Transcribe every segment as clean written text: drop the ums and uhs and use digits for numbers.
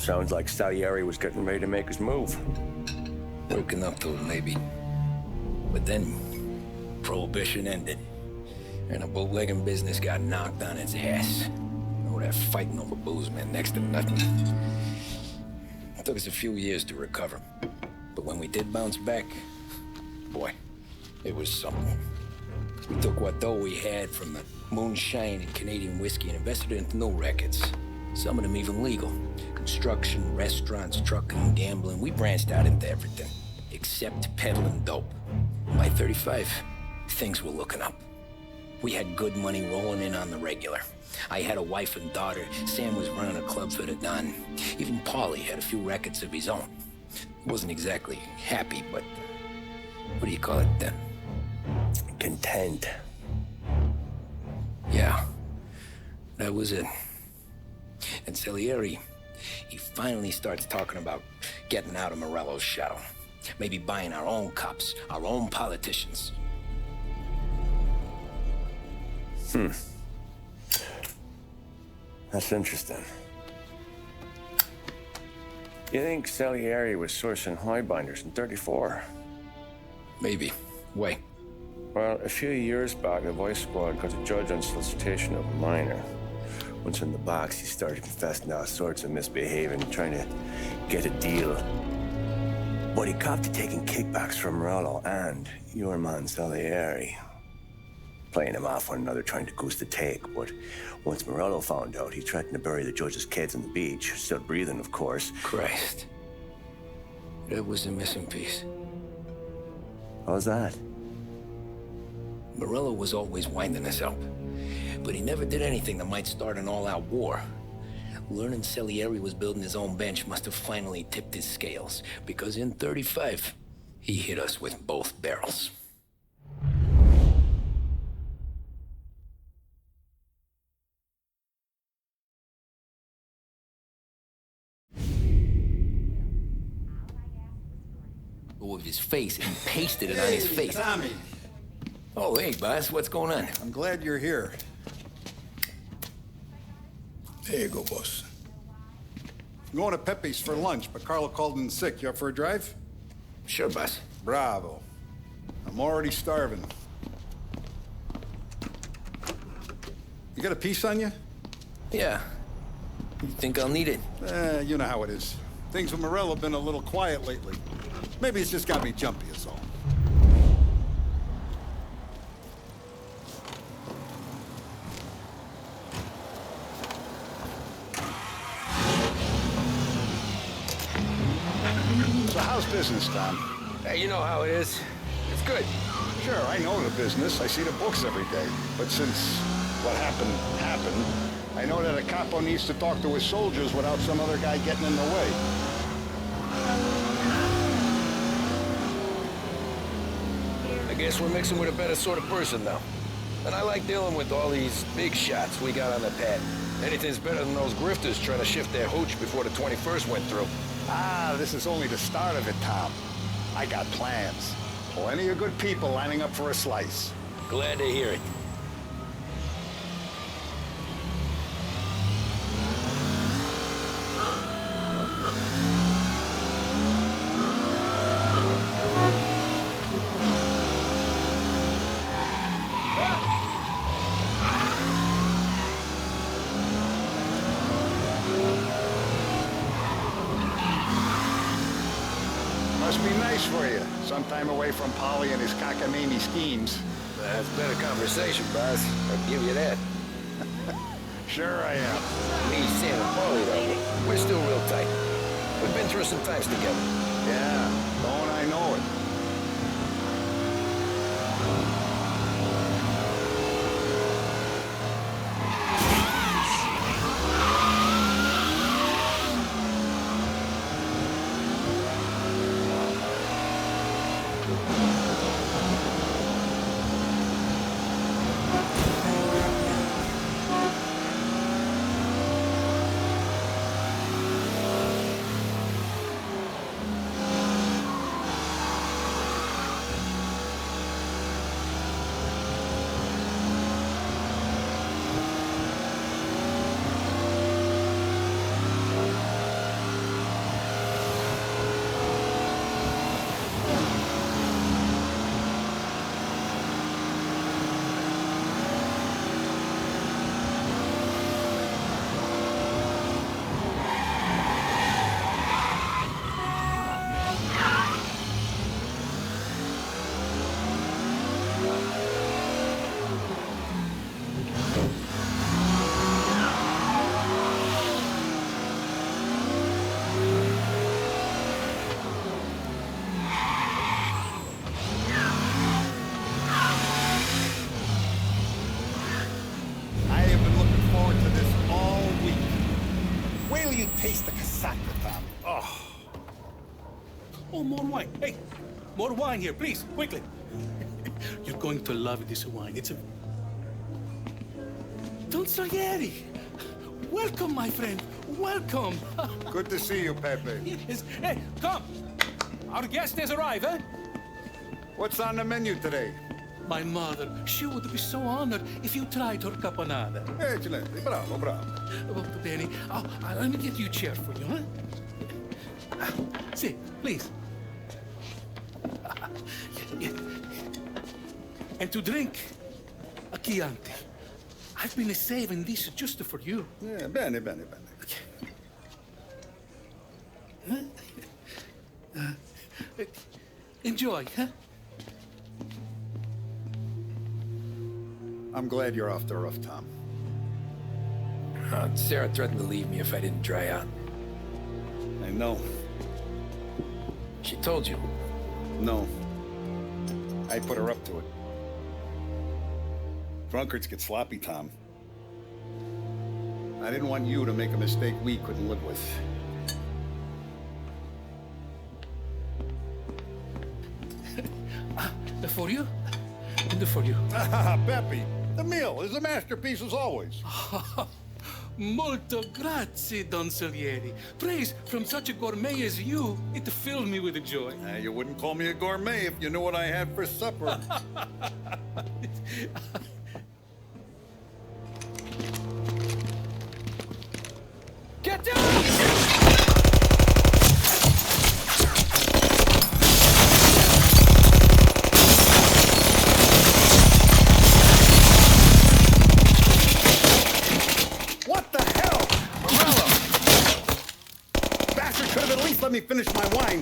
Sounds like Salieri was getting ready to make his move. Working up to it, maybe. But then, Prohibition ended, and the bootlegging business got knocked on its ass. Oh, that fighting over booze meant next to nothing. It took us a few years to recover. But when we did bounce back, boy, it was something. We took what dough we had from the moonshine and Canadian whiskey and invested it into new rackets. Some of them even legal. Construction, restaurants, trucking, gambling. We branched out into everything, except peddling dope. By 35, things were looking up. We had good money rolling in on the regular. I had a wife and daughter. Sam was running a club for the Don. Even Paulie had a few records of his own. He wasn't exactly happy, but what do you call it then? Content. Yeah, that was it. And Salieri, he finally starts talking about getting out of Morello's shadow. Maybe buying our own cops, our own politicians. That's interesting. You think Salieri was sourcing highbinders in 34? Maybe. Wait. Well, a few years back, the Vice Squad got a judge on solicitation of a minor. Once in the box, he started confessing all sorts of misbehaving, trying to get a deal. But he copped to taking kickbacks from Morello and your man Salieri. Playing him off one another, trying to goose the take. But once Morello found out, he threatened to bury the judge's kids on the beach. Still breathing, of course. Christ. That was the missing piece. How's that? Morello was always winding us up. But he never did anything that might start an all-out war. Learning Salieri was building his own bench must have finally tipped his scales. Because in 35, he hit us with both barrels. With his face and pasted it on his face. Tommy. Oh, hey, boss, what's going on? I'm glad you're here. There you go, boss. I'm going to Pepe's for lunch, but Carlo called in sick. You up for a drive? Sure, boss. Bravo. I'm already starving. You got a piece on you? Yeah. You think I'll need it? You know how it is. Things with Morello have been a little quiet lately. Maybe it's just got me jumpy, is all. So how's business, Tom? Hey, you know how it is. It's good. Sure, I know the business. I see the books every day. But since what happened, I know that a capo needs to talk to his soldiers without some other guy getting in the way. I guess we're mixing with a better sort of person now. And I like dealing with all these big shots we got on the pad. Anything's better than those grifters trying to shift their hooch before the 21st went through. Ah, this is only the start of it, Tom. I got plans. Plenty of good people lining up for a slice. Glad to hear it. Must be nice for you. Some time away from Polly and his cockamamie schemes. That's better conversation, boss. I'll give you that. Sure I am. Me, Sam, and Paulie, though, we're still real tight. We've been through some times together. Yeah, don't I know it. taste the casaca, Tom. Oh, more wine. Hey, more wine here, please, quickly. You're going to love this wine. It's a... Don Salieri. Welcome, my friend. Welcome. Good to see you, Pepe. Yes. Hey, come. Our guest has arrived, eh? What's on the menu today? My mother, she would be so honored if you tried her caponata. Excellent. Bravo, bravo. Oh, Benny, let me get you a chair for you, huh? See, please. Yeah. And to drink, a Chianti. I've been saving this just for you. Yeah, bene, bene, bene. Enjoy, huh? I'm glad you're off the roof, Tom. Sarah threatened to leave me if I didn't dry out. I know. She told you. No. I put her up to it. Drunkards get sloppy, Tom. I didn't want you to make a mistake we couldn't live with. For you, and for you. Pepe, the meal is a masterpiece as always. Molto grazie, Don Salieri. Praise from such a gourmet as you, it filled me with joy. You wouldn't call me a gourmet if you knew what I had for supper. Get down! What the hell? Morello! Bastard could have at least let me finish my wine.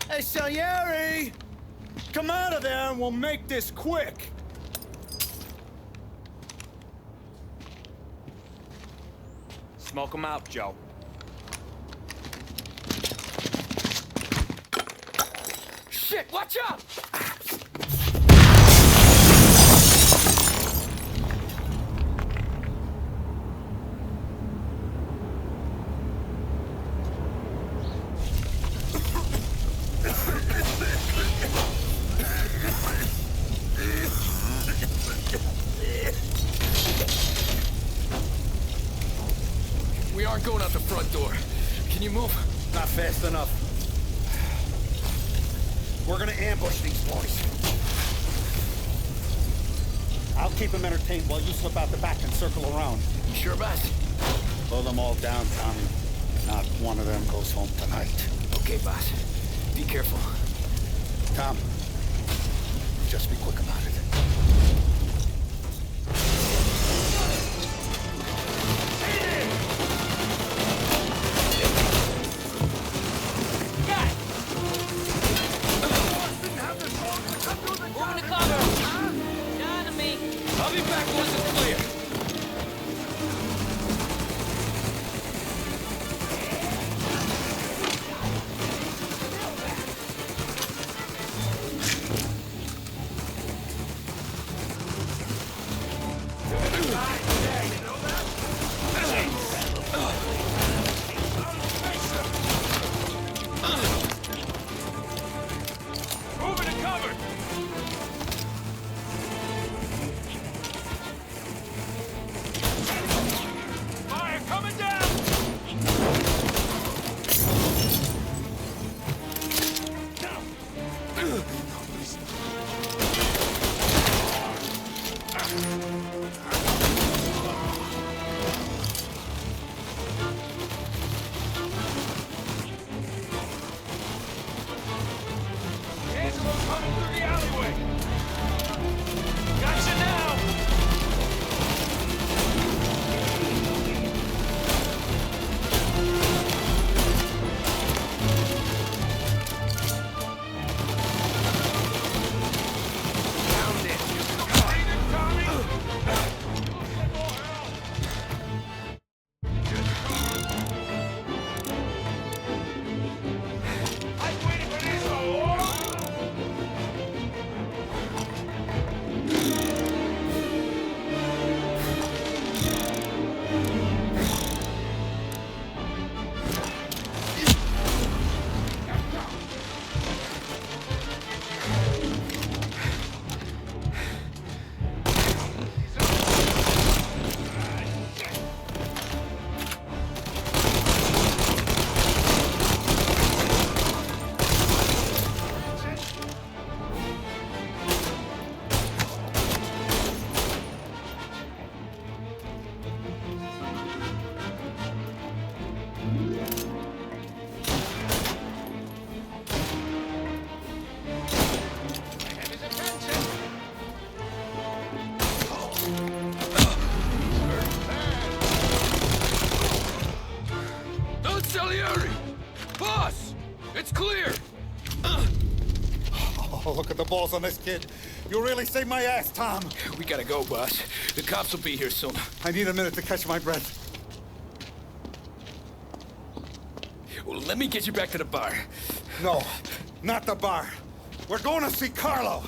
Hey, Salieri! Come out of there and we'll make this quick. Smoke 'em out, Joe. Shit, watch out! We aren't going out the front door. Can you move? Not fast enough. We're gonna ambush these boys. I'll keep them entertained while you slip out the back and circle around. You sure, boss? Blow them all down, Tommy. Not one of them goes home tonight. Okay, boss. Be careful. Tom, just be quick about it. Moving to cover. Down to me. I'll be back once it's clear. Moving to cover! Fire coming down! Angelo coming through the alleyway! Gotcha now! Found it! Tommy! at the balls on this kid. You really saved my ass, Tom. We gotta go, boss. The cops will be here soon. I need a minute to catch my breath. Well, let me get you back to the bar. No, not the bar. We're going to see Carlo.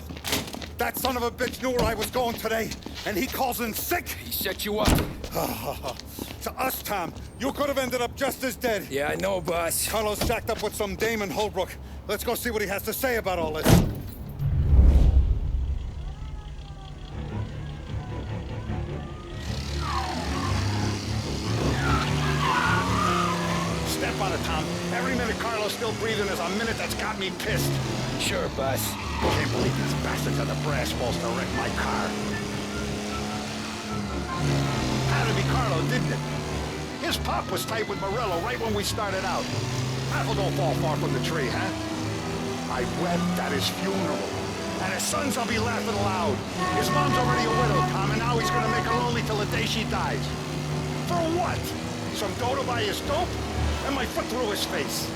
That son of a bitch knew where I was going today, and he calls in sick. He set you up. To us, Tom, you could have ended up just as dead. Yeah, I know, boss. Carlo's jacked up with some dame in Holbrook. Let's go see what he has to say about all this. Step on it, Tom. Every minute Carlo's still breathing is a minute that's got me pissed. Sure, boss. Can't believe these bastards had the brass balls to wreck my car. Had to be Carlo, didn't it? His pop was tight with Morello right when we started out. Apple don't fall far from the tree, huh? I wept at his funeral. At his son's, I'll be laughing loud. His mom's already a widow, Tom, and now he's gonna make her lonely till the day she dies. For what? Some dough to buy his dope? And my foot through his face.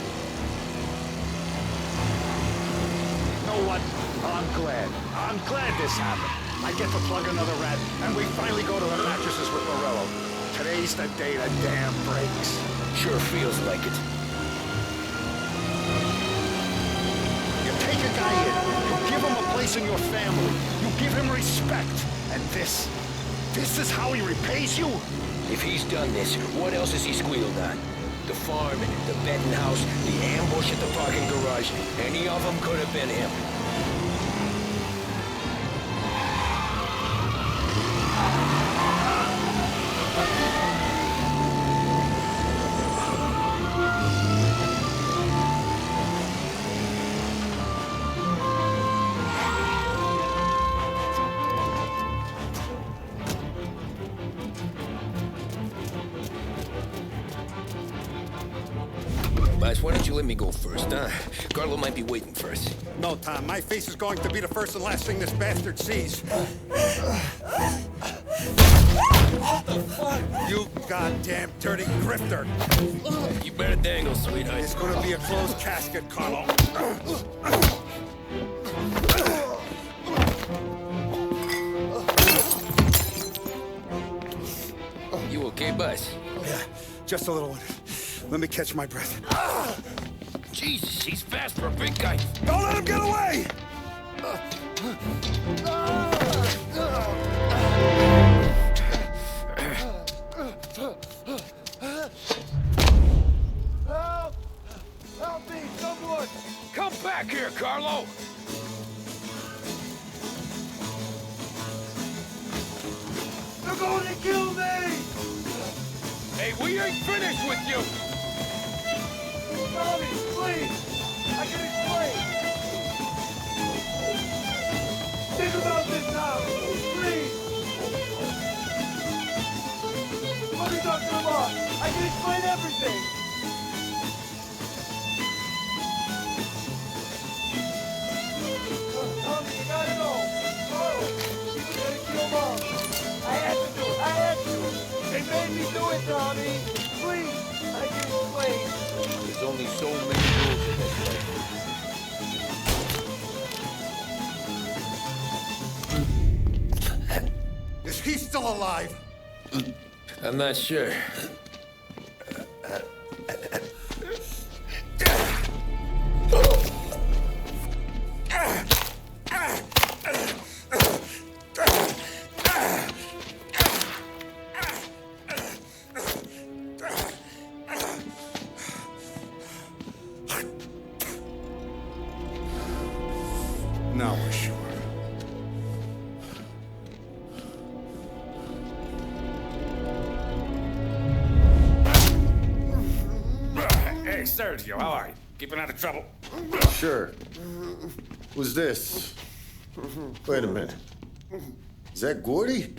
You know what? I'm glad. I'm glad this happened. I get to plug another rat, and we finally go to the mattresses with Morello. Today's the day the dam breaks. Sure feels like it. You take a guy in, you give him a place in your family, you give him respect, and this is how he repays you? If he's done this, what else has he squealed on? The farm, the betting house, the ambush at the parking garage. Any of them could have been him. Boss, why don't you let me go first, huh? Carlo might be waiting for us. No, Tom, my face is going to be the first and last thing this bastard sees. You goddamn dirty grifter. You better dangle, sweetheart. It's gonna be a closed casket, Carlo. You okay, boss? Yeah, just a little one. Let me catch my breath. Jesus, he's fast for a big guy. Don't let him get away! Help! Help me, someone! Come back here, Carlo! They're going to kill me! Hey, we ain't finished with you! Tommy, please! I can explain! Think about this now! Please! Let me talk to the boss! I can explain everything! Tommy, you gotta go! Carl, he was gonna kill Mom! I had to do it! I had to! They made me do it, Tommy! Please! I can explain! There's only so many rules in this life. Is he still alive? I'm not sure. Now we're sure. Hey, Sergio, how are you? Keeping out of trouble? Sure. Who's this? Wait a minute. Is that Gordy?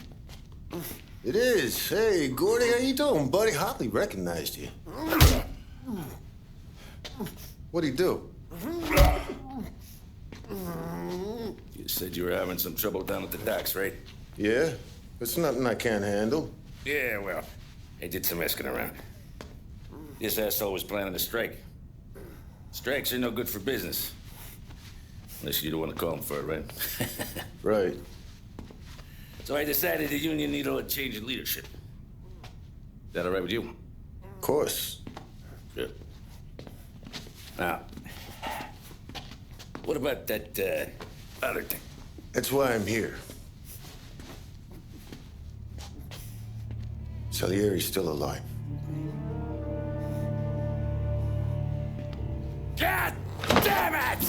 It is. Hey, Gordy, how you doing, buddy? Hardly recognized you. What'd he do? You said you were having some trouble down at the docks, right? Yeah? It's nothing I can't handle. Yeah, well, I did some asking around. This asshole was planning a strike. Strikes are no good for business. Unless you don't want to call him for it, right? Right. So I decided the union needed a change in leadership. Is that all right with you? Of course. Good. Now, what about that, other thing? That's why I'm here. Salieri's still alive. God damn it!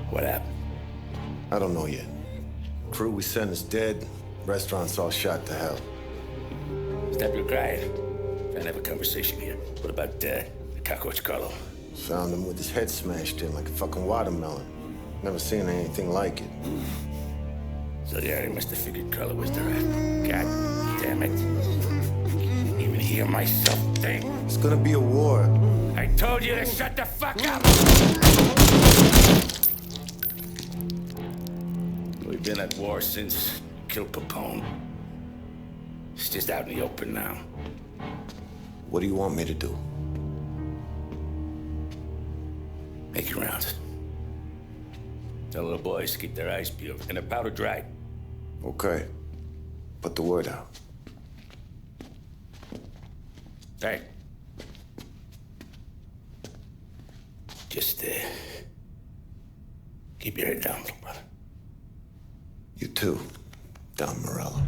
What happened? I don't know yet. Crew we sent is dead. Restaurant's all shot to hell. Stop your crying. Trying to have a conversation here. What about, the cockroach Carlo? Found him with his head smashed in like a fucking watermelon. Never seen anything like it. So the already must have figured Carlo was the rat. God damn it. Can't even hear myself think. It's gonna be a war. I told you to shut the fuck up! We've been at war since killed Capone. It's just out in the open now. What do you want me to do? Make your rounds. Tell the boys to keep their eyes peeled and their powder dry. Okay. Put the word out. Hey. Just, keep your head down, little brother. You too, Don Morello.